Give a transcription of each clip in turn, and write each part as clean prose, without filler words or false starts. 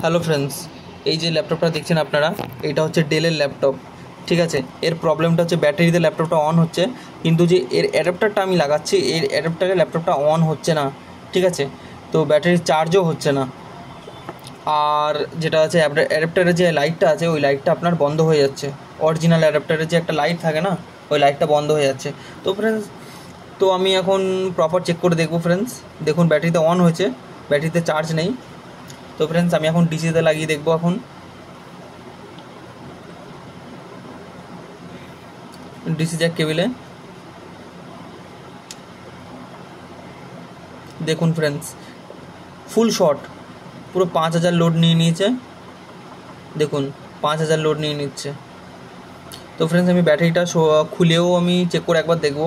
Hello friends, এই যে ল্যাপটপটা দেখছেন আপনারা, এটা হচ্ছে ডেলের ল্যাপটপ। ঠিক আছে, এর প্রবলেমটা হচ্ছে ব্যাটারিতে ল্যাপটপটা অন হচ্ছে, কিন্তু যে এর অ্যাডাপ্টারটা আমি লাগাচ্ছি, এর অ্যাডাপ্টারে ল্যাপটপটা অন হচ্ছে না। ঠিক আছে, তো ব্যাটারির চার্জও হচ্ছে না। আর যেটা আছে অ্যাডাপ্টারের যে লাইটটা আছে, ওই লাইটটা আপনার বন্ধ হয়ে যাচ্ছে। অরিজিনাল অ্যাডাপ্টারের যে একটা লাইট থাকে না, ওই লাইটটা বন্ধ হয়ে যাচ্ছে। তো ফ্রেন্ডস, তো আমি এখন প্রপার চেক করে দেখবো। ফ্রেন্ডস দেখুন, ব্যাটারিতে অন হয়েছে, ব্যাটারিতে চার্জ নেই। তো ফ্রেন্ডস আমি এখন ডিসিতে লাগিয়ে দেখবো। এখন ডিসি জ্যাক কেবিলে দেখুন ফ্রেন্ডস, ফুল শর্ট, পুরো 5000 লোড নিয়ে নিয়েছে। দেখুন 5000 লোড নিয়ে নিচ্ছে। তো ফ্রেন্ডস আমি ব্যাটারিটা খুলেও আমি চেক করে একবার দেখব।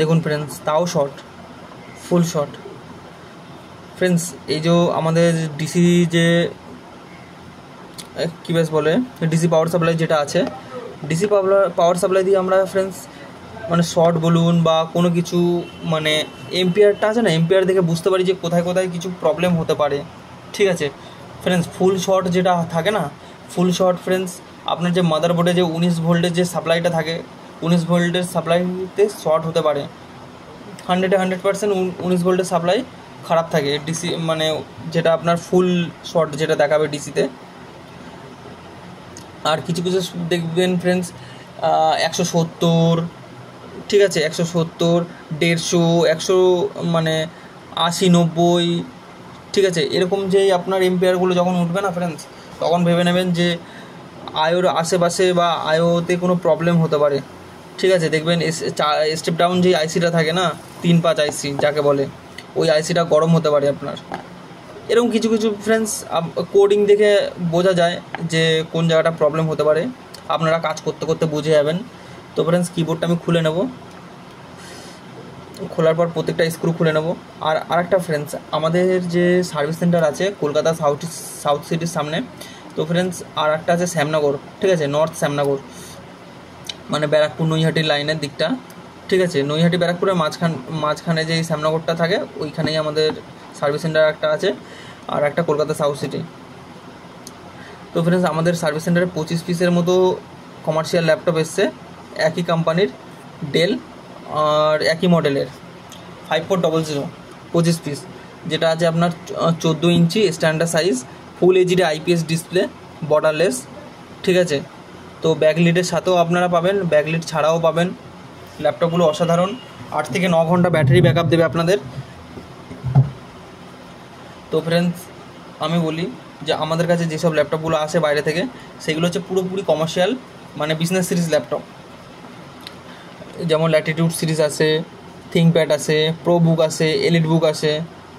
দেখুন ফ্রেন্ডস, তাও শর্ট, ফুল শর্ট। ফ্রেন্ডস এই যে আমাদের ডিসি যে কী বেশ বলে, ডিসি পাওয়ার সাপ্লাই যেটা আছে, ডিসি পাওয়ার সাপ্লাই দিয়ে আমরা ফ্রেন্ডস মানে শর্ট বলুন বা কোনো কিছু, মানে এম্পিয়ারটা আছে না, এম্পিয়ার দেখে বুঝতে পারি যে কোথায় কোথায় কিছু প্রবলেম হতে পারে। ঠিক আছে ফ্রেন্ডস, ফুল শর্ট যেটা থাকে না, ফুল শর্ট ফ্রেন্ডস, আপনার যে মাদারবোর্ডে যে 19 ভোল্টের যে সাপ্লাইটা থাকে, 19 ভোল্টের সাপ্লাইতে শর্ট হতে পারে। 100% 19 ভোল্টের সাপ্লাই খারাপ থাকে ডিসি, মানে যেটা আপনার ফুল শর্ট যেটা দেখাবে ডিসিতে। আর কিছু কিছু দেখবেন ফ্রেন্ডস 170, ঠিক আছে 170, 150, 100, মানে 80, 90, ঠিক আছে, এরকম যেই আপনার এম্পিয়ারগুলো যখন উঠবে না ফ্রেন্ডস, তখন ভেবে নেবেন যে আয়োর আশেপাশে বা আয়োতে কোনো প্রবলেম হতে পারে। ঠিক আছে, দেখবেন স্টেপ ডাউন যেই আইসিটা থাকে না, 3-5 আইসি যাকে বলে, ওই আইসিটা গরম হতে পারে আপনার। এরকম কিছু কিছু ফ্রেন্ডস কোডিং দেখে বোঝা যায় যে কোন জায়গাটা প্রবলেম হতে পারে, আপনারা কাজ করতে করতে বুঝে যাবেন। তো ফ্রেন্ডস কিবোর্ডটা আমি খুলে নেব, খোলার পর প্রত্যেকটা স্ক্রু খুলে নেব। আর আরেকটা ফ্রেন্ডস, আমাদের যে সার্ভিস সেন্টার আছে কলকাতা সাউথ সিটির সামনে, তো ফ্রেন্ডস আর একটা আছে শ্যামনগর, ঠিক আছে, নর্থ শ্যামনগর, মানে ব্যারাকপুর নৈহাটির লাইনের দিকটা। ঠিক আছে, নৈহাটি ব্যারাকপুরের মাঝখানে যে শ্যামনগরটা থাকে, ওইখানেই আমাদের সার্ভিস সেন্টার একটা আছে, আর একটা কলকাতা সাউথ সিটি। তো ফ্রেন্ডস আমাদের সার্ভিস সেন্টারে 25 পিসের মতো কমার্শিয়াল ল্যাপটপ এসছে, একই কোম্পানির, ডেল, আর একই মডেলের 5400, 25 পিস, যেটা আছে আপনার 14 inch standard size, full HD IPS display, borderless. ঠিক আছে, তো ব্যাকলিটের সাথেও আপনারা পাবেন, ব্যাকলিট ছাড়াও পাবেন। ল্যাপটপগুলো অসাধারণ, 8 থেকে 9 ঘন্টা ব্যাটারি ব্যাকআপ দেবে আপনাদের। তো ফ্রেন্ডস আমি বলি যে আমাদের কাছে যেসব ল্যাপটপগুলো আসে বাইরে থেকে, সেগুলো হচ্ছে পুরোপুরি কমার্শিয়াল, মানে বিজনেস সিরিজ ল্যাপটপ। যেমন ল্যাটিটিউড সিরিজ আছে, থিঙ্কপ্যাড আছে, প্রো বুক আছে, এলিট বুক আছে।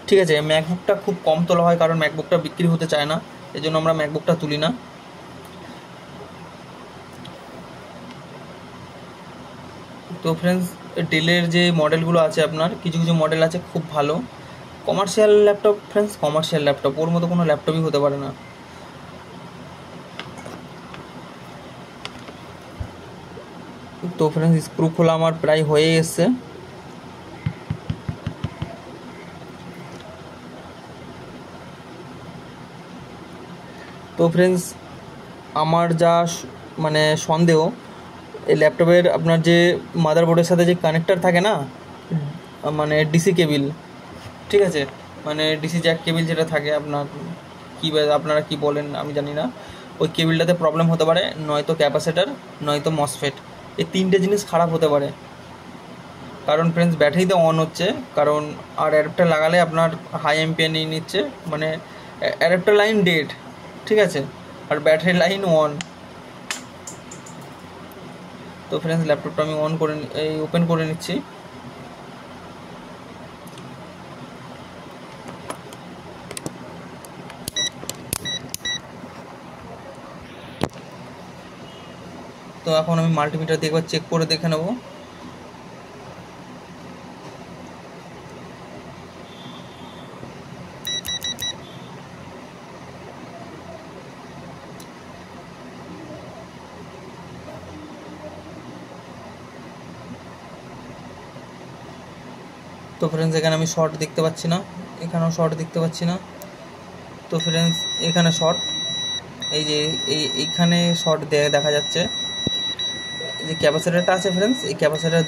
ঠিক আছে, ম্যাকবুকটা খুব কম তোলা হয়, কারণ ম্যাকবুকটা বিক্রি হতে চায় না, এই জন্য আমরা ম্যাকবুকটা তুলি না। তো ফ্রেন্ডস ডেলের যে মডেলগুলো আছে আপনার, কিছু কিছু মডেল আছে খুব ভালো commercial laptop. Friends commercial laptop, ওর মতো কোনো ল্যাপটপই হতে পারে না। তো ফ্রেন্ডস স্ক্রু খোলা আমার প্রায় হয়ে এসছে। তো ফ্রেন্ডস আমার যা মানে সন্দেহ, এই ল্যাপটপের আপনার যে মাদারবোর্ডের সাথে যে কানেক্টর থাকে না, মানে ডিসি কেবিল, ঠিক আছে, মানে ডিসি জ্যাক কেবিল যেটা থাকে আপনার, কী আপনারা কি বলেন আমি জানি না, ওই কেবিলটাতে প্রবলেম হতে পারে, নয়তো ক্যাপাসিটার, নয়তো মসফেট, এই তিনটে জিনিস খারাপ হতে পারে। কারণ ফ্রেন্ডস ব্যাটারিতে অন হচ্ছে, কারণ আর অ্যাডাপ্টার লাগালে আপনার হাই এম্পিয়ার নিয়ে নিচ্ছে, মানে অ্যাডাপ্টার লাইন ডেড, ঠিক আছে, আর ব্যাটারি লাইন অন। তো ফ্রেন্ডস ল্যাপটপটা আমি ওপেন করে নিচ্ছি। তো এখন আমি মাল্টিমিটার দিয়ে একবার চেক করে দেখে নেব। তো ফ্রেন্ডস এখানে আমি শর্ট দেখতে পাচ্ছি না, এখানেও শর্ট দেখতে পাচ্ছি না। তো ফ্রেন্ডস এখানে শর্ট, এই যে এইখানে শর্ট দেখা যাচ্ছে। এই যে ক্যাপাসিটারটা আছে ফ্রেন্ডস, এই ক্যাপাসিটার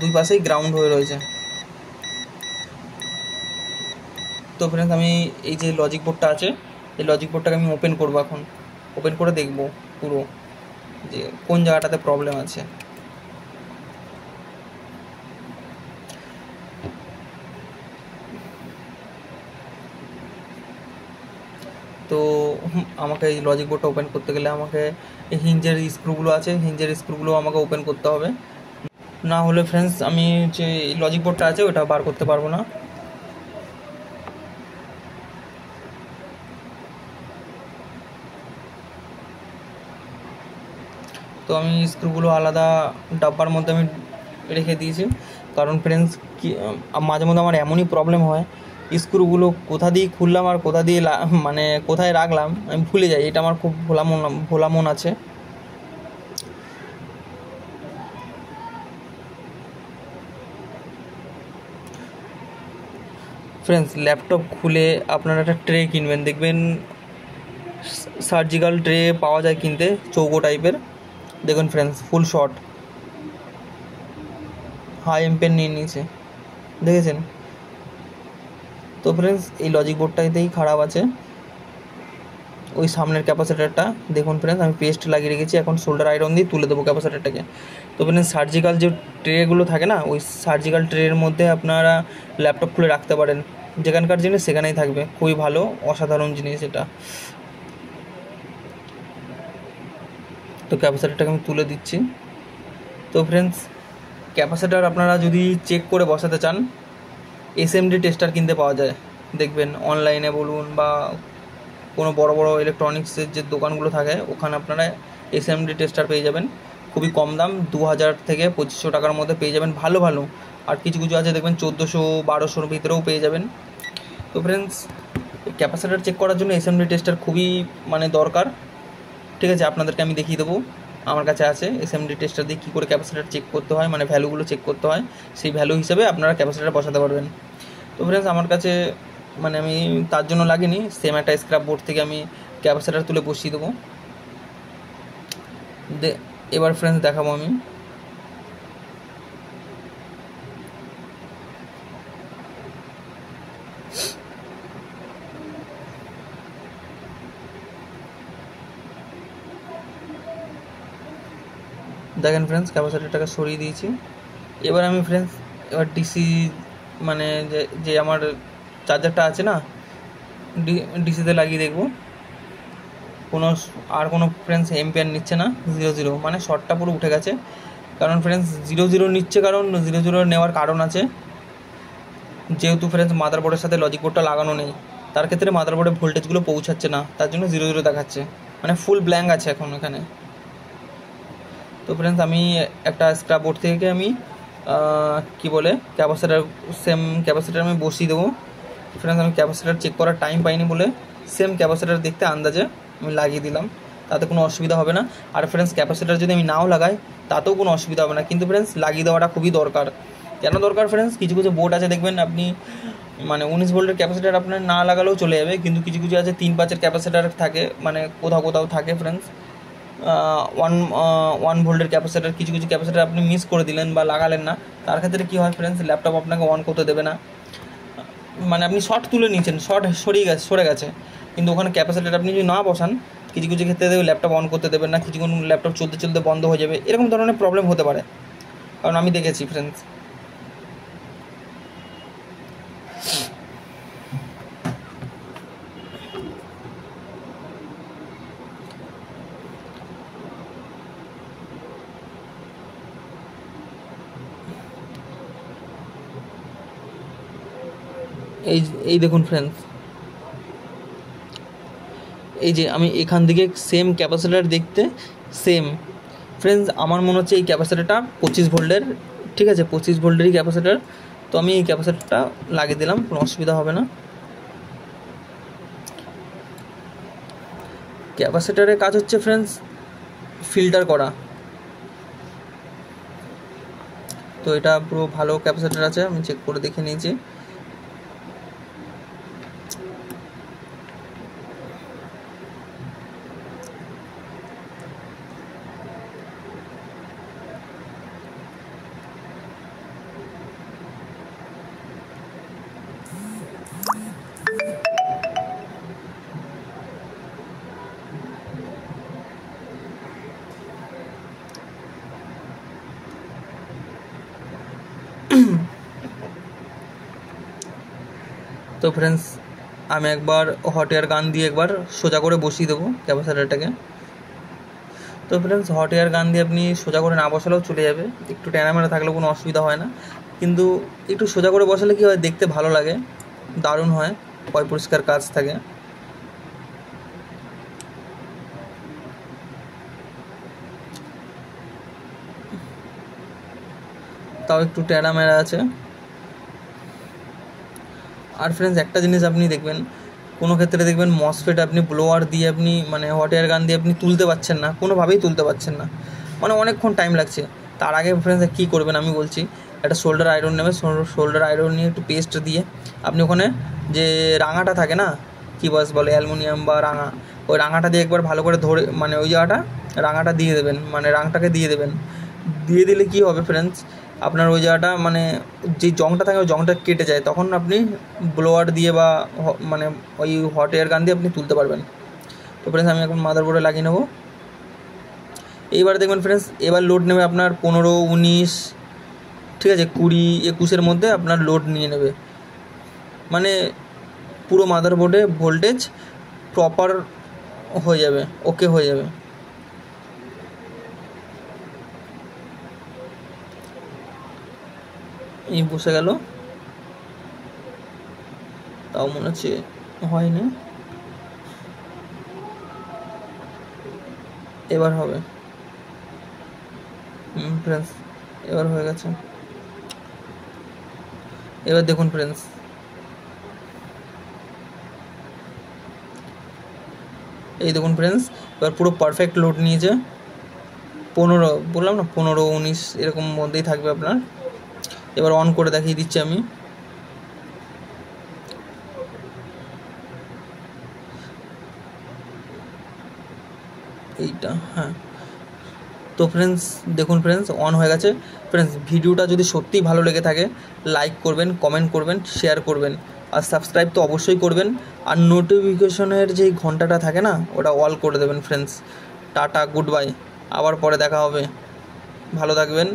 দুই পাশেই গ্রাউন্ড হয়ে রয়েছে। তো ফ্রেন্ডস আমি এই যে লজিক বোর্ডটা আছে, এই লজিক বোর্ডটাকে আমি ওপেন করবো, এখন ওপেন করে দেখবো পুরো যে কোন জায়গাটাতে প্রবলেম আছে। তো আমাকে এই লজিক বোর্ডটা ওপেন করতে গেলে আমাকে এই হিঞ্জের স্ক্রুগুলো আছে, হিঞ্জের স্ক্রুগুলো আমাকে ওপেন করতে হবে, না হলে ফ্রেন্ডস আমি যে লজিক বোর্ডটা আছে ওটা বার করতে পারবো না। তো আমি স্ক্রুগুলো আলাদা ডাব্বার মধ্যে আমি রেখে দিয়েছি, কারণ ফ্রেন্ডস কি মাঝে মধ্যে আমার এমনই প্রবলেম হয়, স্ক্রুগুলো কোথা দিয়ে খুললাম আর কোথা দিয়ে মানে কোথায় রাখলাম আমি ভুলে যাই, এটা আমার খুব ভোলা মন আছে। ফ্রেন্ডস ল্যাপটপ খুলে আপনারা একটা ট্রে কিনবেন, দেখবেন সার্জিক্যাল ট্রে পাওয়া যায় কিনতে, চৌকো টাইপের। দেখুন ফ্রেন্ডস ফুল শর্ট, হাই এম্পের নিয়ে নিয়েছে, দেখেছেন? তো ফ্রেন্ডস এই লজিক বোর্ডটাতেই খারাপ আছে, ওই সামনের ক্যাপাসিটারটা দেখুন ফ্রেন্ডস আমি পেস্ট লাগিয়ে রেখেছি, এখন শোল্ডার আয়রন দিয়ে তুলে দেবো ক্যাপাসিটারটাকে। তো ফ্রেন্ডস সার্জিক্যাল যে ট্রেগুলো থাকে না, ওই সার্জিক্যাল ট্রের মধ্যে আপনারা ল্যাপটপ খুলে রাখতে পারেন, যেখানকার জিনিস সেখানেই থাকবে, খুবই ভালো অসাধারণ জিনিস এটা। তো ক্যাপাসিটারটাকে আমি তুলে দিচ্ছি। তো ফ্রেন্ডস ক্যাপাসিটার আপনারা যদি চেক করে বসাতে চান, এসএমডি টেস্টার কিনতে পাওয়া যায়, দেখবেন অনলাইনে বলুন বা কোনো বড় বড় ইলেকট্রনিক্সের যে দোকানগুলো থাকে ওখানে আপনারা এসএমডি টেস্টার পেয়ে যাবেন, খুবই কম দাম, 2000 থেকে 2500 টাকার মধ্যে পেয়ে যাবেন, ভালো ভালো। আর কিছু কিছু আছে দেখবেন 1400-1200 ভিতরেও পেয়ে যাবেন। তো ফ্রেন্ডস ক্যাপাসিটার চেক করার জন্য এসএমডি টেস্টার খুবই মানে দরকার, ঠিক আছে? আপনাদেরকে আমি দেখিয়ে দেবো, আমার কাছে আছে এসএমডি টেস্টার দিয়ে কী করে ক্যাপাসিটার চেক করতে হয়, মানে ভ্যালুগুলো চেক করতে হয়, সেই ভ্যালু হিসেবে আপনারা ক্যাপাসিটার বসাতে পারবেন। তো ফ্রেন্ডস আমার কাছে মানে আমি তার জন্য লাগিনি, সেম একটা স্ক্র্যাপ বোর্ড থেকে আমি ক্যাপাসিটার তুলে বসিয়ে দেবো। এবার ফ্রেন্ডস দেখাবো আমি, দেখেন ফ্রেন্ডস ক্যাপাসিটারটাকে সরিয়ে দিয়েছি। এবার আমি ফ্রেন্ডস ডিসি মানে যে আমার চার্জারটা আছে না, ডিসিতে লাগিয়ে দেখব কোনো ফ্রেন্ডস এম্পিয়ার নিচ্ছে না, 0 মানে শর্টটা পুরো উঠে গেছে। কারণ ফ্রেন্ডস 0 নিচ্ছে, কারণ 0 নেওয়ার কারণ আছে, যেহেতু ফ্রেন্ডস মাদারবোর্ডের সাথে লজিক বোর্ডটা লাগানো নেই, তার ক্ষেত্রে মাদারবোর্ডে ভোল্টেজগুলো পৌঁছাচ্ছে না, তার জন্য 0 দেখাচ্ছে, মানে ফুল ব্ল্যাঙ্ক আছে এখন এখানে। তো ফ্রেন্ডস আমি একটা স্ক্র্যাপ বোর্ড থেকে আমি কি বলে সেম ক্যাপাসিটার আমি বসিয়ে দেবো। ফ্রেন্ডস আমি ক্যাপাসিটার চেক করার টাইম পাইনি বলে সেম ক্যাপাসিটার দেখতে আন্দাজে আমি লাগিয়ে দিলাম, তাতে কোনো অসুবিধা হবে না। আর ফ্রেন্ডস ক্যাপাসিটার যদি আমি নাও লাগাই তাতেও কোনো অসুবিধা হবে না, কিন্তু ফ্রেন্ডস লাগিয়ে দেওয়াটা খুবই দরকার। কেন দরকার ফ্রেন্ডস, কিছু কিছু বোর্ড আছে দেখবেন আপনি মানে 19 ভোল্টের ক্যাপাসিটার আপনার না লাগালেও চলে যাবে, কিন্তু কিছু কিছু আছে 3-5 ক্যাপাসিটার থাকে, মানে কোথাও কোথাও থাকে ফ্রেন্ডস 1 ভোল্টের ক্যাপাসিটার, কিছু কিছু ক্যাপাসিটার আপনি মিস করে দিলেন বা লাগালেন না, তার ক্ষেত্রে কী হয় ফ্রেন্ডস, ল্যাপটপ আপনাকে অন করতে দেবে না। মানে আপনি শর্ট তুলে নিয়েছেন, শর্ট সরে গেছে, কিন্তু ওখানে ক্যাপাসিটার আপনি যদি না বসান, কিছু কিছু ক্ষেত্রে ল্যাপটপ অন করতে দেবেন না, কিছুক্ষণ ল্যাপটপ চলতে চলতে বন্ধ হয়ে যাবে, এরকম ধরনের প্রবলেম হতে পারে, কারণ আমি দেখেছি ফ্রেন্ডস। এই দেখুন ফ্রেন্ডস, এই যে আমি এখান থেকে সেম ক্যাপাসিটার দেখতে সেম ফ্রেন্ডস, আমার মনে হচ্ছে এই ক্যাপাসিটারটা 25 ভোল্টের, ঠিক আছে? 25 ভোল্টেরই ক্যাপাসিটার। তো আমি এই ক্যাপাসিটারটা লাগিয়ে দিলাম, কোনো অসুবিধা হবে না। ক্যাপাসিটারের কাজ হচ্ছে ফ্রেন্ডস ফিল্টার করা, তো এটা পুরো ভালো ক্যাপাসিটার আছে, আমি চেক করে দেখে নিয়েছি। তো ফ্রেন্ডস আমি একবার হট এয়ার গান দিয়ে একবার সোজা করে বসিয়ে দেবো ক্যাপাসিটারটাকে। তো ফ্রেন্ডস হট এয়ার গান দিয়ে আপনি সোজা করে না বসালেও চলে যাবে, একটু টেনা মেরা থাকলেও কোনো অসুবিধা হয় না, কিন্তু একটু সোজা করে বসালে কী হয়, দেখতে ভালো লাগে, দারুণ হয়, পরিষ্কার কাজ থাকে। তাও একটু টেরা মেরা আছে। আর ফ্রেন্ডস একটা জিনিস আপনি দেখবেন, কোনো ক্ষেত্রে দেখবেন মসফেট আপনি ব্লোয়ার দিয়ে আপনি মানে হট এয়ার গান দিয়ে আপনি তুলতে পারছেন না, কোনোভাবেই তুলতে পারছেন না, মানে অনেকক্ষণ টাইম লাগছে। তার আগে ফ্রেন্ডস কী করবেন আমি বলছি, একটা শোল্ডার আয়রন নেবে, শোল্ডার আয়রন নিয়ে একটু পেস্ট দিয়ে আপনি ওখানে যে রাঙাটা থাকে না, কী বলে অ্যালুমিনিয়াম বা রাঙা, ওই রাঙাটা দিয়ে একবার ভালো করে ধরে মানে ওই জায়গাটা রাঙাটা দিয়ে দেবেন, মানে রাঙটাকে দিয়ে দেবেন। দিয়ে দিলে কী হবে ফ্রেন্ডস, আপনার ওই জায়গাটা মানে যে জংটা থাকে ওই জংটা কেটে যায়, তখন আপনি ব্লোয়ার দিয়ে বা মানে ওই হট এয়ার গান দিয়ে আপনি তুলতে পারবেন। তো ফ্রেন্ডস আমি এখন মাদারবোর্ডে লাগিয়ে নেবো। এইবার দেখবেন ফ্রেন্ডস, এবার লোড নেবে আপনার 15, 19, ঠিক আছে, 20, 21-এর মধ্যে আপনার লোড নিয়ে নেবে, মানে পুরো মাদারবোর্ডে ভোল্টেজ প্রপার হয়ে যাবে, ওকে হয়ে যাবে। এই বসে গেল, তাও মনে হচ্ছে হয়নি, এবার হবে। ফ্রেন্ডস এবার হয়ে গেছে। এবার দেখুন ফ্রেন্ডস, এই দেখুন ফ্রেন্ডস, এবার পুরো পারফেক্ট লোড নিয়েছে। 15 বললাম না, 15, 19 এরকম মধ্যেই থাকবে আপনার। এবার অন করে দেখিয়ে দিচ্ছি আমি। এইটা হ্যাঁ। তো ফ্রেন্ডস দেখুন ফ্রেন্ডস অন হয়ে গেছে। ফ্রেন্ডস ভিডিওটা যদি সত্যিই ভালো লেগে থাকে লাইক করবেন, কমেন্ট করবেন, শেয়ার করবেন, আর সাবস্ক্রাইব তো অবশ্যই করবেন। আর নোটিফিকেশনের যেই ঘন্টাটা থাকে না ওটা অল করে দেবেন ফ্রেন্ডস। টাটা, গুড বাই, আবার পরে দেখা হবে, ভালো থাকবেন।